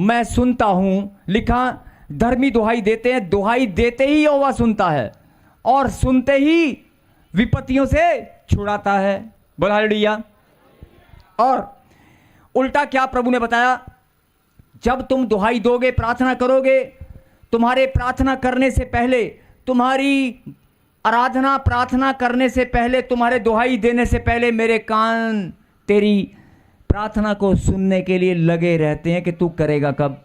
मैं सुनता हूं, लिखा धर्मी दुहाई देते हैं, दुहाई देते ही यहोवा सुनता है और सुनते ही विपत्तियों से छुड़ाता है। बोला हालेलुया। और उल्टा क्या प्रभु ने बताया, जब तुम दुहाई दोगे, प्रार्थना करोगे, तुम्हारे प्रार्थना करने से पहले, तुम्हारी आराधना प्रार्थना करने से पहले, तुम्हारे दुहाई देने से पहले मेरे कान तेरी प्रार्थना को सुनने के लिए लगे रहते हैं कि तू करेगा कब।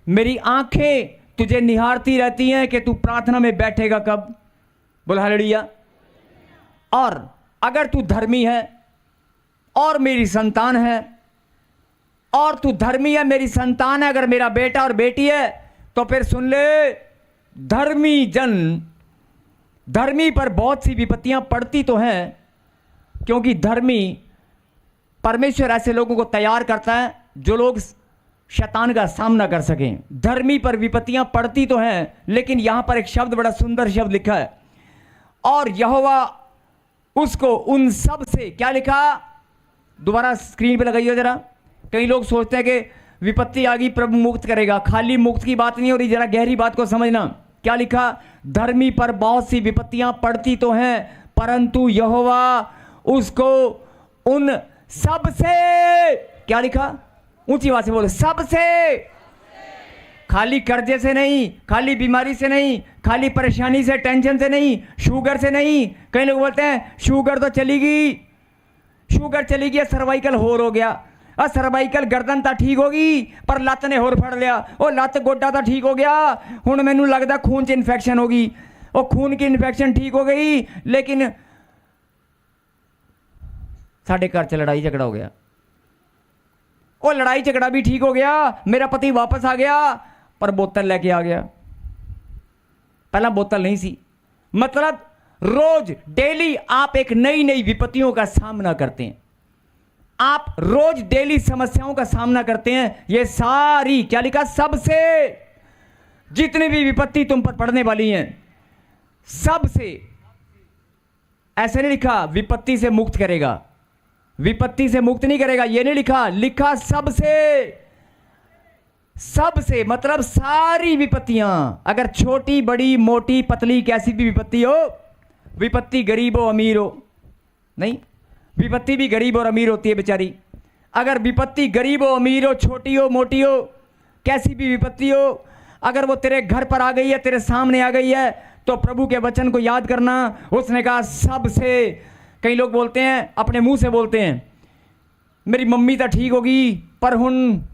मेरी आंखें तुझे निहारती रहती हैं कि तू प्रार्थना में बैठेगा कब। बोल हालेलुया। और अगर तू धर्मी है और मेरी संतान है, और तू धर्मी है, मेरी संतान है, अगर मेरा बेटा और बेटी है, तो फिर सुन ले, धर्मी जन, धर्मी पर बहुत सी विपत्तियां पड़ती तो हैं, क्योंकि धर्मी, परमेश्वर ऐसे लोगों को तैयार करता है जो लोग शैतान का सामना कर सकें। धर्मी पर विपत्तियां पड़ती तो हैं, लेकिन यहां पर एक शब्द, बड़ा सुंदर शब्द लिखा है, और यहोवा उसको उन सब से, क्या लिखा, दोबारा स्क्रीन पे लगाइए जरा। कई लोग सोचते हैं कि विपत्ति आ गई प्रभु मुक्त करेगा, खाली मुक्त की बात नहीं हो रही, जरा गहरी बात को समझना। क्या लिखा, धर्मी पर बहुत सी विपत्तियां पड़ती तो हैं, परंतु यहोवा उसको उन सब से, क्या लिखा, ऊंची आवाज से बोलो, सबसे। खाली कर्जे से नहीं, खाली बीमारी से नहीं, खाली परेशानी से, टेंशन से नहीं, शुगर से नहीं। कई लोग बोलते हैं शुगर तो चली गई, शुगर चली गई, सर्वाइकल होर हो गया, और सर्वाइकल गर्दन तो ठीक होगी पर लत्त ने होर फड़ लिया, और लत्त गोड्डा तो ठीक हो गया, हुण मैनू लगता खून च इन्फेक्शन होगी, और खून की इन्फेक्शन ठीक हो गई, लेकिन साढ़े घर च लड़ाई झगड़ा हो गया। वो लड़ाई झगड़ा भी ठीक हो गया, मेरा पति वापस आ गया, पर बोतल लेके आ गया, पहला बोतल नहीं सी। मतलब रोज डेली आप एक नई नई विपत्तियों का सामना करते हैं, आप रोज डेली समस्याओं का सामना करते हैं। ये सारी, क्या लिखा, सबसे, जितनी भी विपत्ति तुम पर पड़ने वाली हैं, सबसे, ऐसे नहीं लिखा विपत्ति से मुक्त करेगा, विपत्ति से मुक्त नहीं करेगा, ये नहीं लिखा, लिखा सबसे। सबसे मतलब सारी विपत्तियां, अगर छोटी बड़ी मोटी पतली कैसी भी विपत्ति हो, विपत्ति गरीब हो अमीर हो, नहीं, विपत्ति भी गरीब और अमीर होती है बेचारी। अगर विपत्ति गरीब हो अमीर हो, छोटी हो मोटी हो, कैसी भी विपत्ति हो, अगर वो तेरे घर पर आ गई है, तेरे सामने आ गई है, तो प्रभु के वचन को याद करना। उसने कहा सबसे। कई लोग बोलते हैं, अपने मुंह से बोलते हैं, मेरी मम्मी तो ठीक होगी पर हुन